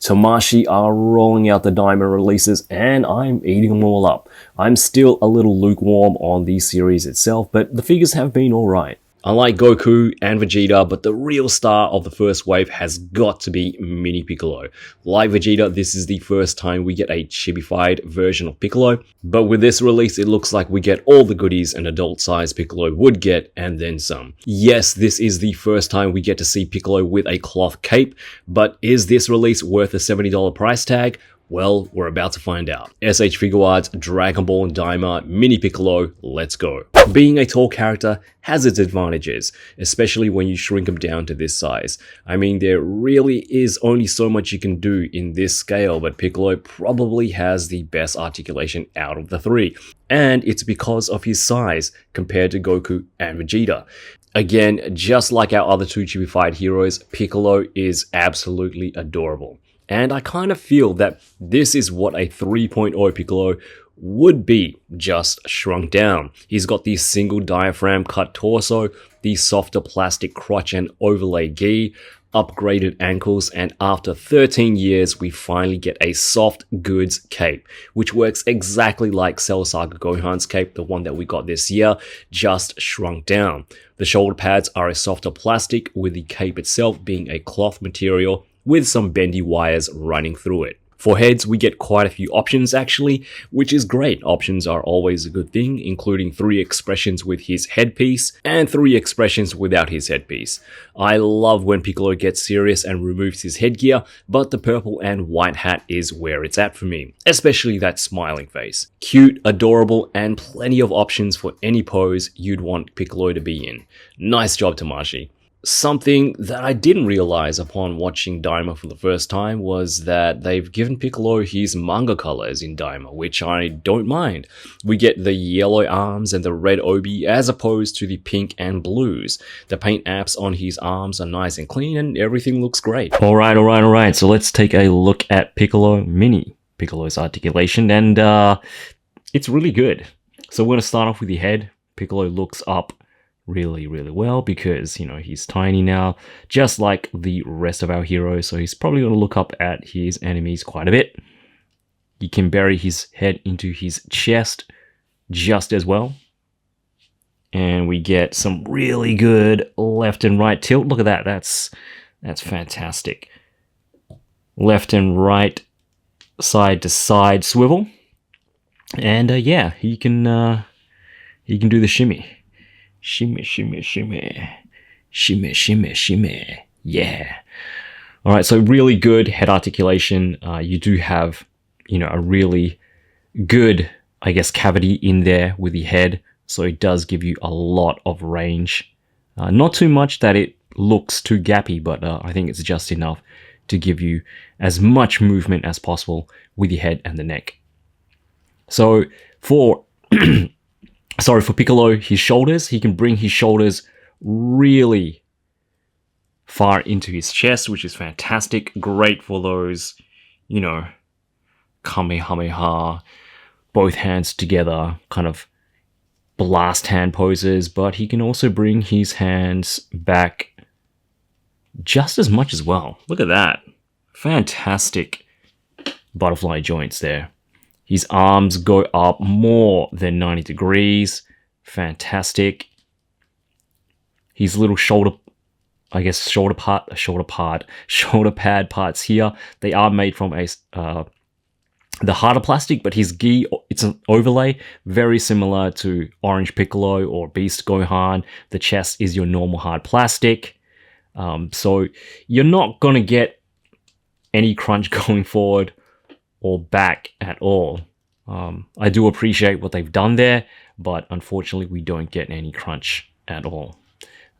Tamashii are rolling out the Daima releases and I'm eating them all up. I'm still a little lukewarm on the series itself, but the figures have been alright. I like Goku and Vegeta, but the real star of the first wave has got to be Mini Piccolo. Like Vegeta, this is the first time we get a chibified version of Piccolo, but with this release it looks like we get all the goodies an adult-sized Piccolo would get, and then some. Yes, this is the first time we get to see Piccolo with a cloth cape, but is this release worth a $70 price tag? Well, we're about to find out. S.H.Figuarts, Dragon Ball and Daima, Mini Piccolo, let's go. Being a tall character has its advantages, especially when you shrink him down to this size. I mean, there really is only so much you can do in this scale, but Piccolo probably has the best articulation out of the three. And it's because of his size compared to Goku and Vegeta. Again, just like our other two chibified heroes, Piccolo is absolutely adorable. And I kind of feel that this is what a 3.0 Piccolo would be, just shrunk down. He's got the single diaphragm cut torso, the softer plastic crotch and overlay gi, upgraded ankles, and after 13 years we finally get a soft goods cape, which works exactly like Cell Saga Gohan's cape, the one that we got this year, just shrunk down. The shoulder pads are a softer plastic, with the cape itself being a cloth material with some bendy wires running through it. For heads, we get quite a few options actually, which is great. Options are always a good thing, including 3 expressions with his headpiece and 3 expressions without his headpiece. I love when Piccolo gets serious and removes his headgear, but the purple and white hat is where it's at for me, especially that smiling face. Cute, adorable, and plenty of options for any pose you'd want Piccolo to be in. Nice job, Tamashii. Something that I didn't realize upon watching Daima for the first time was that they've given Piccolo his manga colors in Daima, which I don't mind. We get the yellow arms and the red obi as opposed to the pink and blues. The paint apps on his arms are nice and clean and everything looks great. Alright, so let's take a look at Mini Piccolo's articulation, and it's really good. So we're going to start off with the head. Piccolo looks up really well because, you know, he's tiny now, just like the rest of our heroes, so he's probably going to look up at his enemies quite a bit. He can bury his head into his chest just as well. And we get some really good left and right tilt. Look at that, that's fantastic. Left and right, side to side swivel. And yeah, he can do the shimmy. Shimmy, shimmy, shimmy. Shimmy, shimmy, shimmy. Yeah. Alright, so really good head articulation. You do have, you know, a really good, I guess, cavity in there with the head. So it does give you a lot of range. Not too much that it looks too gappy, but I think it's just enough to give you as much movement as possible with your head and the neck. So for for Piccolo, his shoulders, he can bring his shoulders really far into his chest, which is fantastic. Great for those, you know, Kamehameha, both hands together, kind of blast hand poses, but he can also bring his hands back just as much as well. Look at that. Fantastic butterfly joints there. His arms go up more than 90 degrees. Fantastic. His little shoulder pad parts here, they are made from the harder plastic, but his gi, it's an overlay, very similar to Orange Piccolo or Beast Gohan. The chest is your normal hard plastic. So you're not going to get any crunch going forward or back at all. I do appreciate what they've done there, but unfortunately we don't get any crunch at all.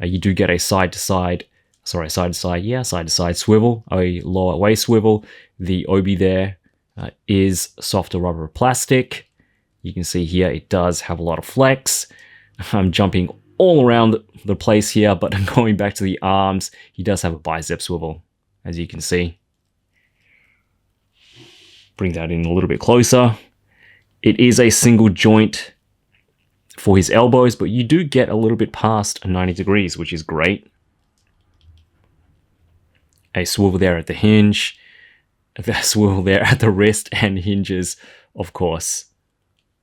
You do get a side to side swivel, a lower waist swivel. The obi there is softer rubber plastic. You can see here it does have a lot of flex. I'm jumping all around the place here, but going back to the arms, he does have a bicep swivel, as you can see. Bring that in a little bit closer. It is a single joint for his elbows, but you do get a little bit past 90 degrees, which is great. A swivel there at the hinge. the swivel there at the wrist, and hinges, of course,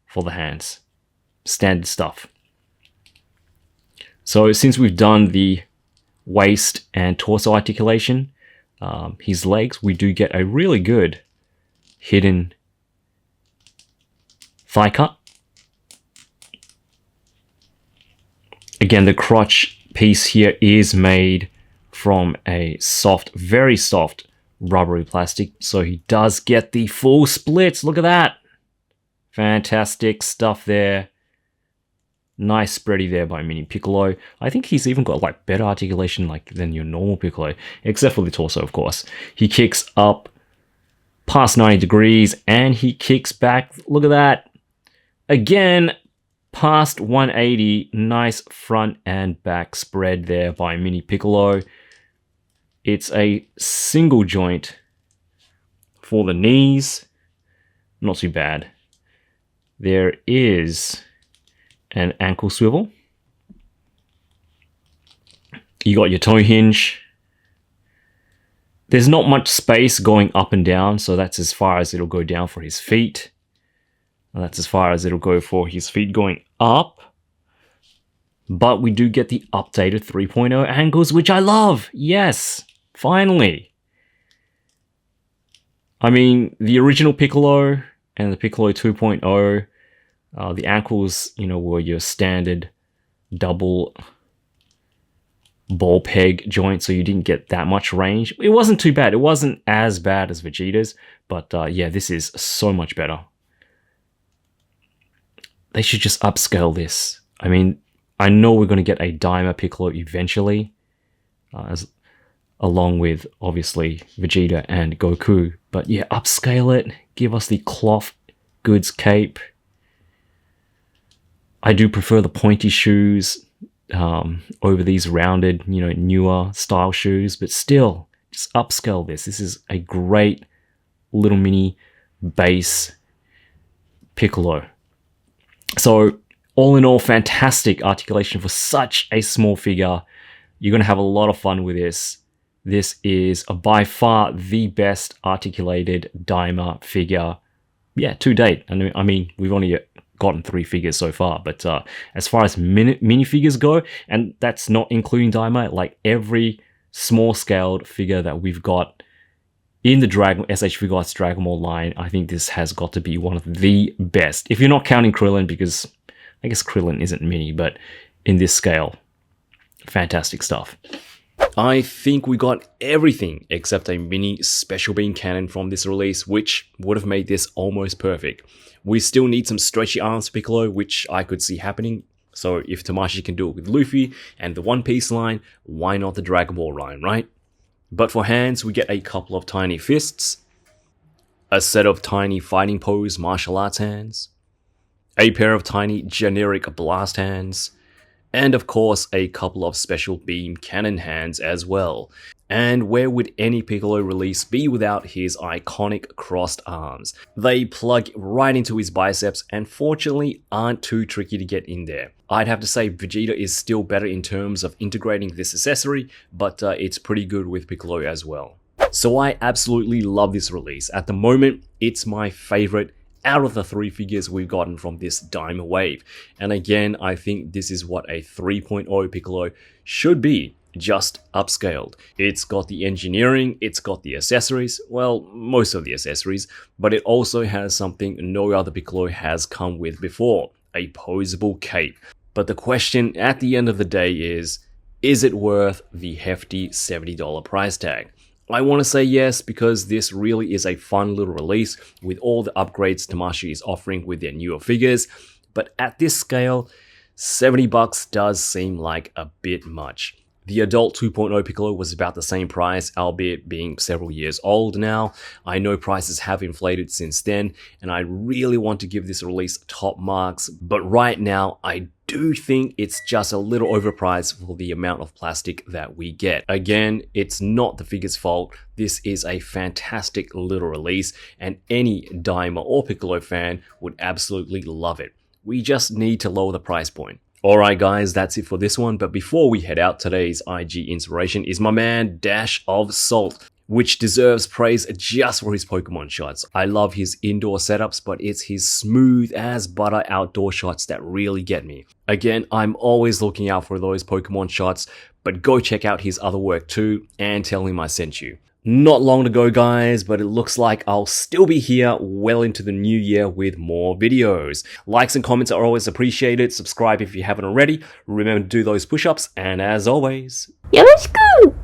for the hands. Standard stuff. So since we've done the waist and torso articulation, his legs, we do get a really good hidden thigh cut. Again, the crotch piece here is made from a soft, very soft rubbery plastic, so he does get the full splits. Look at that. Fantastic stuff there. Nice spready there by Mini Piccolo. I think he's even got like better articulation than your normal Piccolo, except for the torso, of course. He kicks up past 90 degrees and he kicks back. Look at that. Again, past 180. Nice front and back spread there by Mini Piccolo. It's a single joint for the knees. Not too bad. There is an ankle swivel. You got your toe hinge. There's not much space going up and down, so that's as far as it'll go down for his feet. And that's as far as it'll go for his feet going up. But we do get the updated 3.0 angles, which I love. Yes, finally. I mean, the original Piccolo and the Piccolo 2.0, the ankles, were your standard double ball peg joint, so you didn't get that much range. It wasn't too bad. It wasn't as bad as Vegeta's, but yeah, this is so much better. They should just upscale this. I mean, I know we're going to get a Daima Piccolo eventually, along with, obviously, Vegeta and Goku. But yeah, upscale it. Give us the cloth goods cape. I do prefer the pointy shoes over these rounded, newer style shoes. But still, just upscale this. This is a great little mini base Piccolo. So, all in all, fantastic articulation for such a small figure. You're going to have a lot of fun with this. This is by far the best articulated Daima figure, yeah, to date. I mean, we've only gotten 3 figures so far, but as far as mini figures go, and that's not including Daima, like every small scaled figure that we've got in the S.H.Figuarts Dragon Ball line, I think this has got to be one of the best. If you're not counting Krillin, because I guess Krillin isn't mini, but in this scale, fantastic stuff. I think we got everything except a mini special beam cannon from this release, which would have made this almost perfect. We still need some stretchy arms Piccolo, which I could see happening. So if Tamashii can do it with Luffy and the One Piece line, why not the Dragon Ball line, right? But for hands, we get a couple of tiny fists, a set of tiny fighting pose martial arts hands, a pair of tiny generic blast hands, and of course a couple of special beam cannon hands as well. And where would any Piccolo release be without his iconic crossed arms? They plug right into his biceps and fortunately aren't too tricky to get in there. I'd have to say Vegeta is still better in terms of integrating this accessory, but it's pretty good with Piccolo as well. So I absolutely love this release. At the moment, it's my favorite out of the 3 figures we've gotten from this Daima wave. And again, I think this is what a 3.0 Piccolo should be, just upscaled. It's got the engineering, it's got the accessories, well, most of the accessories, but it also has something no other Piccolo has come with before, a poseable cape. But the question at the end of the day is it worth the hefty $70 price tag? I want to say yes, because this really is a fun little release with all the upgrades Tamashii is offering with their newer figures, but at this scale, $70 does seem like a bit much. The adult 2.0 Piccolo was about the same price, albeit being several years old now. I know prices have inflated since then, and I really want to give this release top marks, but right now I do think it's just a little overpriced for the amount of plastic that we get. Again, it's not the figure's fault. This is a fantastic little release, and any Daima or Piccolo fan would absolutely love it. We just need to lower the price point. Alright guys, that's it for this one, but before we head out, today's IG inspiration is my man Dashossalt. which deserves praise just for his Pokemon shots. I love his indoor setups, but it's his smooth as butter outdoor shots that really get me. Again, I'm always looking out for those Pokemon shots, but go check out his other work too, and tell him I sent you. Not long to go, guys, but it looks like I'll still be here well into the new year with more videos. Likes and comments are always appreciated. Subscribe if you haven't already. Remember to do those push-ups, and as always, よろしく